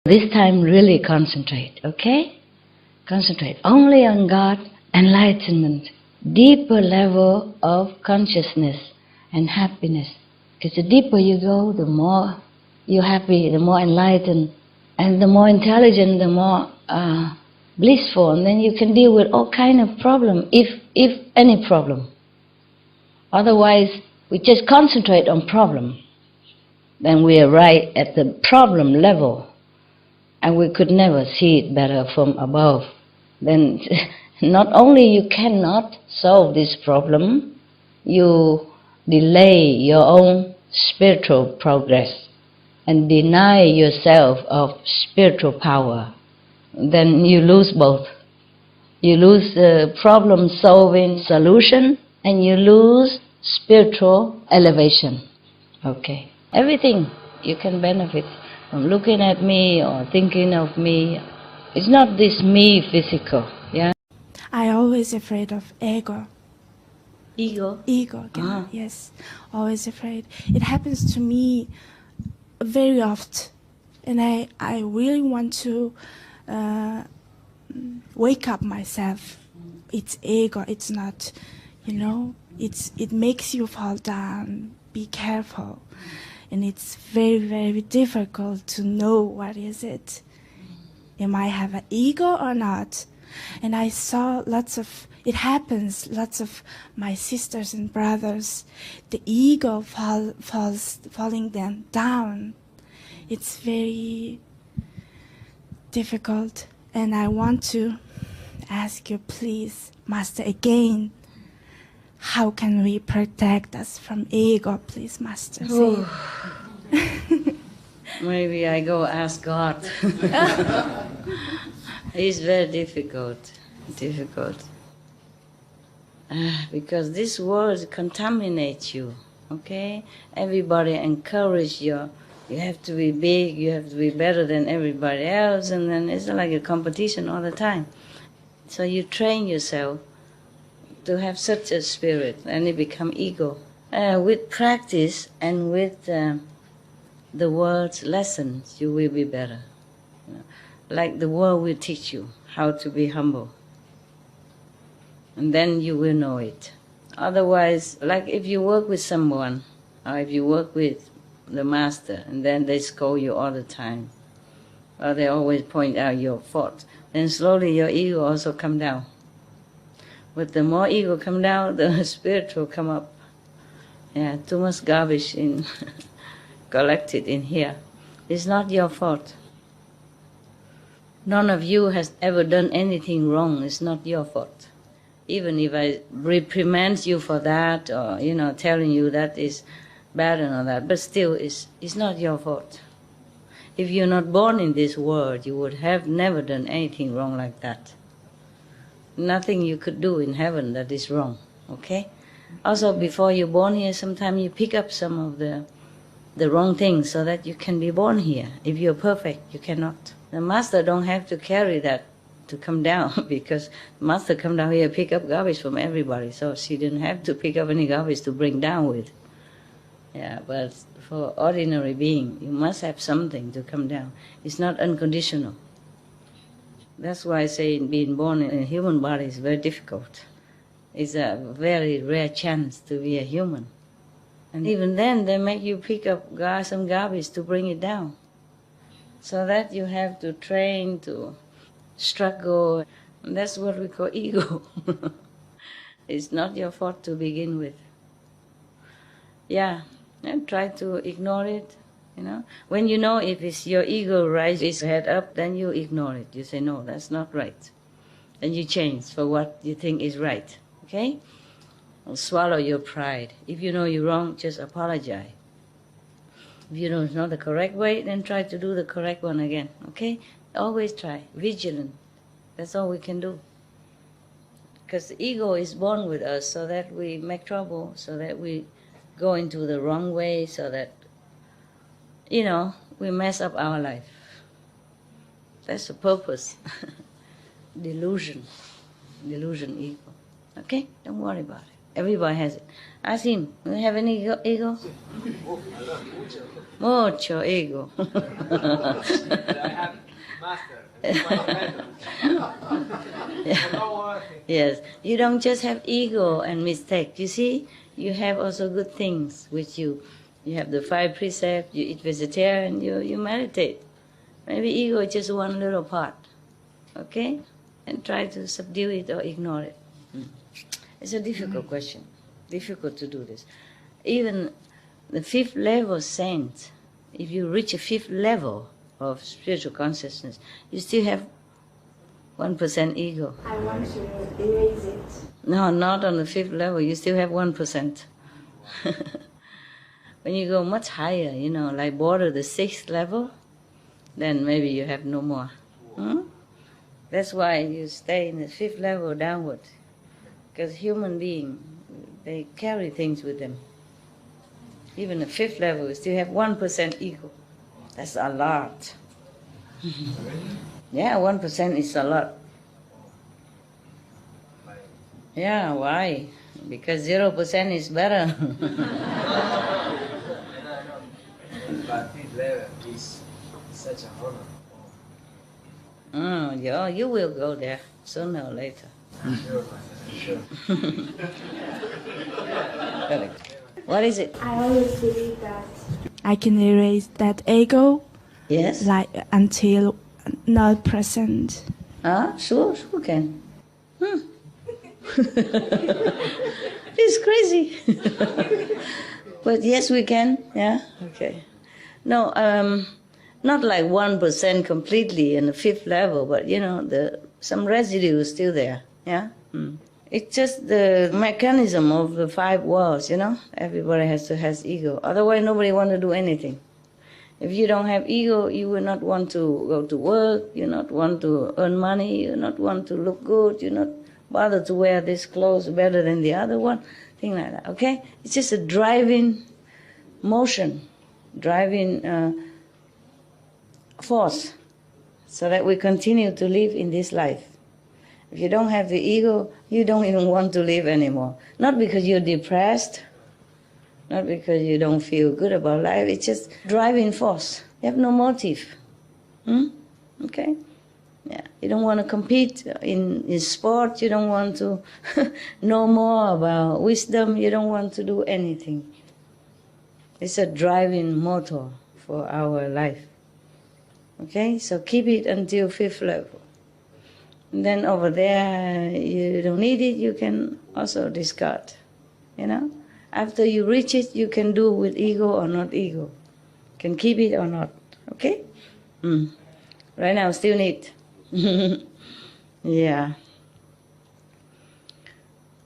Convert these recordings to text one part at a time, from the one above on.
This time really concentrate, okay? Concentrate only on God, enlightenment, deeper level of consciousness and happiness. Because the deeper you go, the more you're happy, the more enlightened, and the more intelligent, the more blissful, and then you can deal with all kind of problem, if any problem. Otherwise, we just concentrate on problem, then we are right at the problem level, and we could never see it better from above. Then not only you cannot solve this problem, you delay your own spiritual progress and deny yourself of spiritual power. Then you lose both. You lose the problem-solving solution, and you lose spiritual elevation. Okay. Everything you can benefit from looking at me or thinking of me. It's not this me physical, yeah? I always afraid of ego. Ego? Ego, yes. Always afraid. It happens to me very often. And I really want to wake up myself. It's ego, it's not, it makes you fall down. Be careful. And it's very, very difficult to know what is it. Am I have an ego or not? And I saw lots of my sisters and brothers, the ego falling them down. It's very difficult. And I want to ask you, please, Master, again, how can we protect us from ego, please, Master? Maybe I go ask God. It's very difficult. Because this world contaminates you, okay? Everybody encourages you have to be big, you have to be better than everybody else, and then it's like a competition all the time. So you train yourself to have such a spirit, and it becomes ego. With practice and with the world's lessons, you will be better. Like the world will teach you how to be humble. And then you will know it. Otherwise, like if you work with someone, or if you work with the master, and then they scold you all the time, or they always point out your fault, then slowly your ego also come down. But the more ego come down, the spiritual come up. Yeah, too much garbage collected in here. It's not your fault. None of you has ever done anything wrong. It's not your fault. Even if I reprimand you for that, or telling you that is bad and all that, but still it's not your fault. If you're not born in this world, you would have never done anything wrong like that. Nothing you could do in heaven that is wrong, okay? Also, before you're born here, sometimes you pick up some of the wrong things so that you can be born here. If you're perfect, you cannot. The master don't have to carry that to come down, because the master come down here, pick up garbage from everybody, so she didn't have to pick up any garbage to bring down with. Yeah, but for ordinary being, you must have something to come down. It's not unconditional. That's why I say being born in a human body is very difficult. It's a very rare chance to be a human. And even then, they make you pick up some garbage to bring it down. So that you have to train to struggle. And that's what we call ego. It's not your fault to begin with. Yeah, and try to ignore it. When you know if it's your ego rise its head up, then you ignore it. You say, no, that's not right. Then you change for what you think is right, okay? Or swallow your pride. If you know you're wrong, just apologize. If you know it's not the correct way, then try to do the correct one again, okay? Always try. Vigilant. That's all we can do. Because the ego is born with us so that we make trouble, so that we go into the wrong way, so that we mess up our life. That's the purpose. Delusion, ego. Okay? Don't worry about it. Everybody has it. Ask him, do you have any ego? Mucho ego. I have Yes, you don't just have ego and mistake. You see, you have also good things with you. You have the 5 precepts, you eat vegetarian, you meditate. Maybe ego is just one little part, okay? And try to subdue it or ignore it. It's a difficult question, difficult to do this. Even the 5th level saint, if you reach a 5th level of spiritual consciousness, you still have 1% ego. I want to erase it. No, not on the 5th level, you still have 1%. When you go much higher, like border the 6th level, then maybe you have no more. That's why you stay in the 5th level downward. Because human beings, they carry things with them. Even the 5th level, you still have 1% ego. That's a lot. Yeah, 1% is a lot. Yeah, why? Because 0% is better. But 5th level is such a honor. Yeah, you will go there sooner or later. Sure. What is it? I always believe that I can erase that ego, Yes? like until not present. Sure can. It's crazy. But yes, we can. Yeah? Okay. No, not like 1% completely in the 5th level, but some residue is still there. Yeah? It's just the mechanism of the 5 worlds, Everybody has ego. Otherwise, nobody want to do anything. If you don't have ego, you will not want to go to work, you not want to earn money, you not want to look good, you not bother to wear this clothes better than the other one, thing like that, okay? It's just a driving motion, driving force, so that we continue to live in this life. If you don't have the ego, you don't even want to live anymore. Not because you're depressed, not because you don't feel good about life, it's just driving force. You have no motive. Okay? Yeah. You don't want to compete in sport, you don't want to know more about wisdom, you don't want to do anything. It's a driving motor for our life. Okay? So keep it until 5th level. And then over there, you don't need it, you can also discard. After you reach it, you can do with ego or not ego. You can keep it or not. Okay? Right now, still need. Yeah.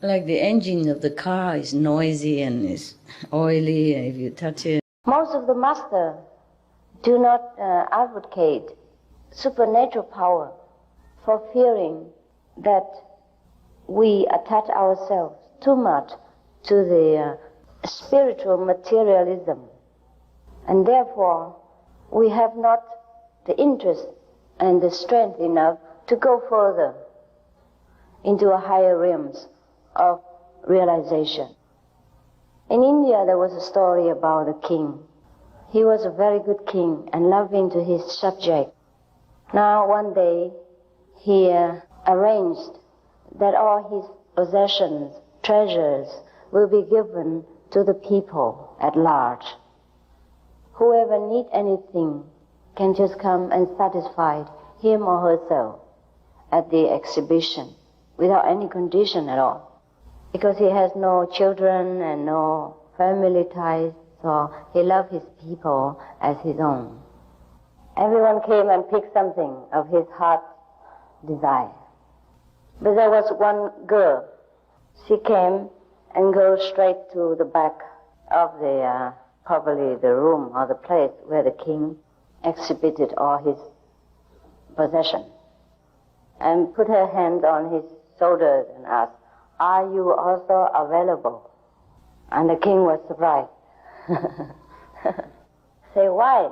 Like the engine of the car is noisy and is oily, and if you touch it. Most of the masters do not advocate supernatural power for fearing that we attach ourselves too much to the spiritual materialism. And therefore, we have not the interest and the strength enough to go further into a higher realms of realization. In India, there was a story about a king. He was a very good king and loving to his subject. Now, one day, he arranged that all his possessions, treasures, will be given to the people at large. Whoever needs anything can just come and satisfy him or herself at the exhibition without any condition at all. Because he has no children and no family ties, so he loved his people as his own. Everyone came and picked something of his heart's desire. But there was one girl. She came and goes straight to the back of the, probably the room or the place where the king exhibited all his possession, and put her hand on his shoulders and asked, "Are you also available?" And the king was surprised. Say, "Why?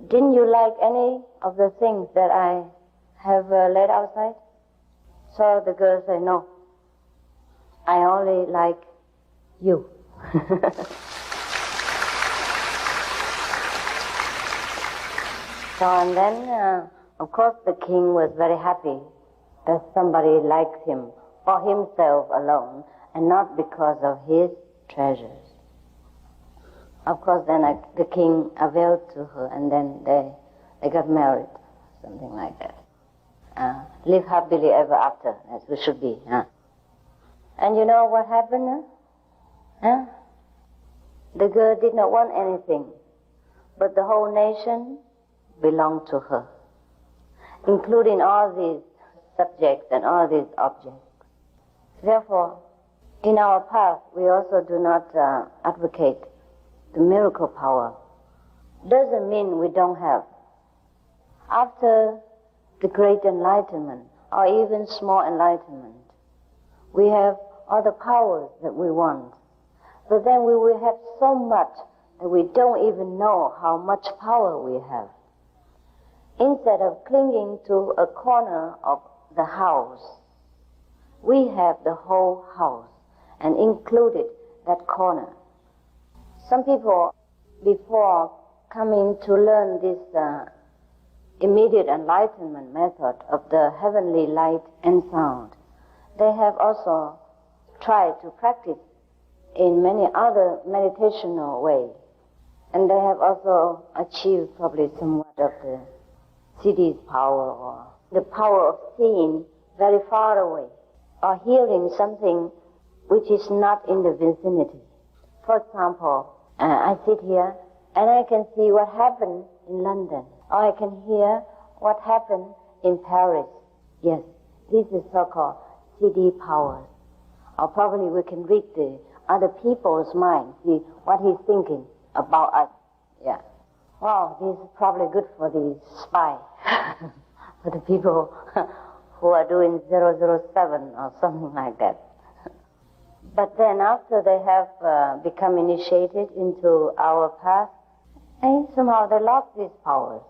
Didn't you like any of the things that I have laid outside?" So the girl said, "No, I only like you." So and then Of course, the king was very happy that somebody liked him for himself alone and not because of his treasures. Of course, then the king availed to her, and then they got married, something like that. Live happily ever after, as we should be. And you know what happened? The girl did not want anything, but the whole nation belonged to her, including all these subjects and all these objects. Therefore, in our path, we also do not advocate the miracle power. Doesn't mean we don't have. After the great enlightenment, or even small enlightenment, we have all the powers that we want. But then we will have so much that we don't even know how much power we have. Instead of clinging to a corner of the house, we have the whole house and included that corner. Some people, before coming to learn this immediate enlightenment method of the heavenly light and sound, they have also tried to practice in many other meditational ways. And they have also achieved probably somewhat of the city's power, or the power of seeing very far away, or hearing something which is not in the vicinity. For example, I sit here and I can see what happened in London, or I can hear what happened in Paris. Yes, this is so-called CD powers. Or probably we can read the other people's mind, see what he's thinking about us. Yeah. Wow, this is probably good for the spy, for the people who are doing 007 or something like that. But then after they have become initiated into our path, and somehow they lost these powers.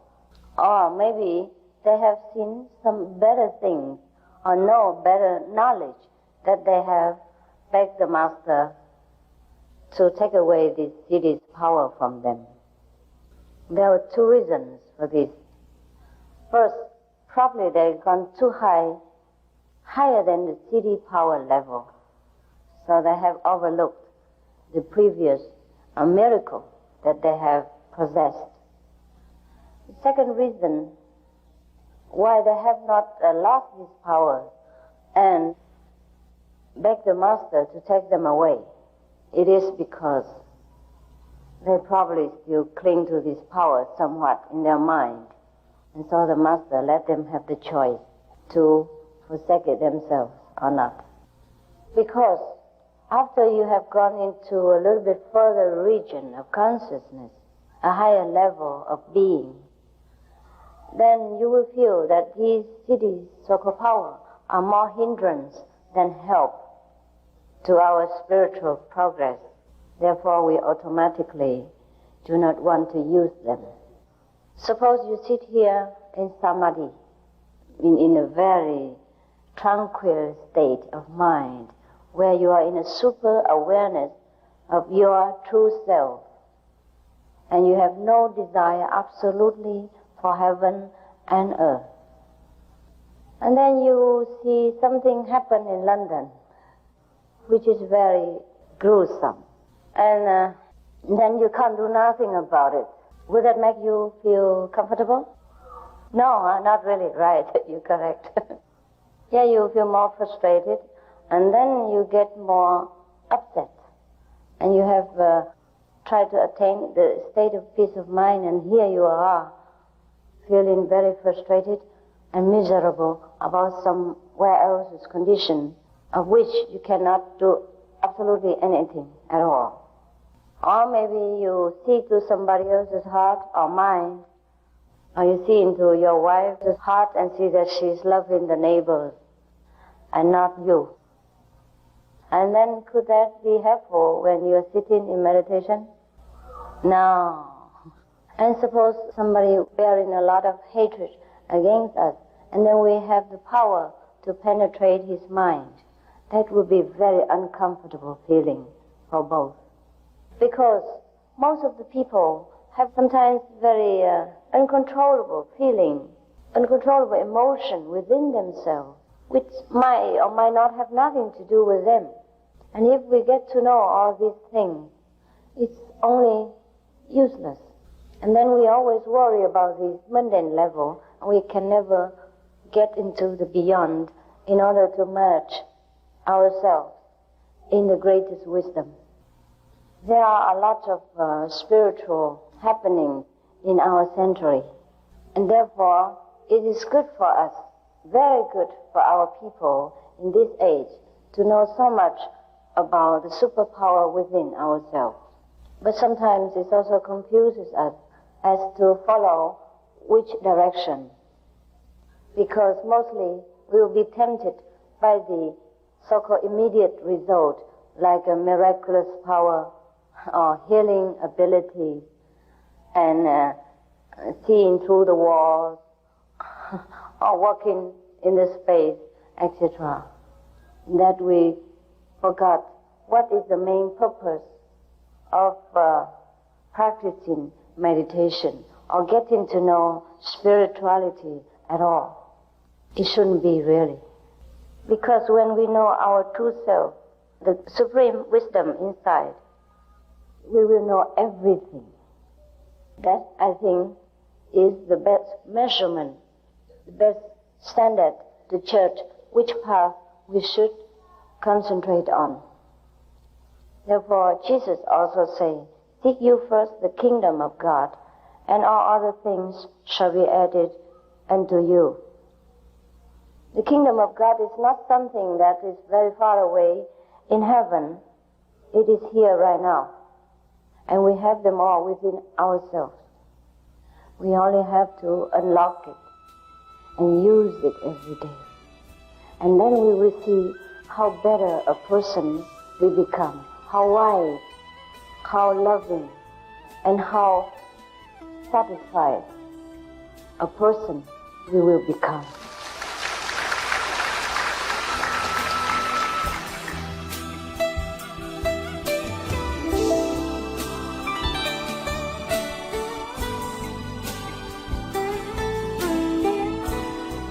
Or maybe they have seen some better things or know better knowledge that they have begged the Master to take away this city's power from them. There were two reasons for this. First, probably they've gone too high, higher than the city power level. So they have overlooked the previous miracle that they have possessed. The second reason why they have not lost this power and begged the Master to take them away, it is because they probably still cling to this power somewhat in their mind. And so the Master let them have the choice to forsake it themselves or not. Because after you have gone into a little bit further region of consciousness, a higher level of being, then you will feel that these cities, so-called power, are more hindrance than help to our spiritual progress. Therefore, we automatically do not want to use them. Suppose you sit here in samadhi, in a very tranquil state of mind, where you are in a super awareness of your true self, and you have no desire absolutely for heaven and earth. And then you see something happen in London, which is very gruesome. And then you can't do nothing about it. Would that make you feel comfortable? No, not really, right, you're correct. Yeah, you feel more frustrated, and then you get more upset. And you have tried to attain the state of peace of mind, and here you are, feeling very frustrated and miserable about somewhere else's condition, of which you cannot do absolutely anything at all. Or maybe you see to somebody else's heart or mind, or you see into your wife's heart and see that she's loving the neighbors and not you. And then could that be helpful when you're sitting in meditation? No. And suppose somebody bearing a lot of hatred against us, and then we have the power to penetrate his mind. That would be a very uncomfortable feeling for both. Because most of the people have sometimes very uncontrollable feeling uncontrollable emotion within themselves, which might or might not have nothing to do with them. And if we get to know all these things, it's only useless. And then we always worry about the mundane level, and we can never get into the beyond in order to merge ourselves in the greatest wisdom. There are a lot of spiritual happenings in our century, and therefore it is good for us, very good for our people in this age, to know so much about the superpower within ourselves. But sometimes it also confuses us as to follow which direction, because mostly we will be tempted by the so-called immediate result, like a miraculous power or healing ability and seeing through the walls or walking in the space, etc. That we forgot what is the main purpose of practicing meditation or getting to know spirituality at all. It shouldn't be really. Because when we know our true self, the supreme wisdom inside, we will know everything. That, I think, is the best measurement, the best standard to judge which path we should concentrate on. Therefore, Jesus also says, "Seek you first the kingdom of God, and all other things shall be added unto you." The kingdom of God is not something that is very far away in heaven. It is here right now. And we have them all within ourselves. We only have to unlock it and use it every day. And then we will see how better a person we become, how wise, how loving, and how satisfied a person we will become.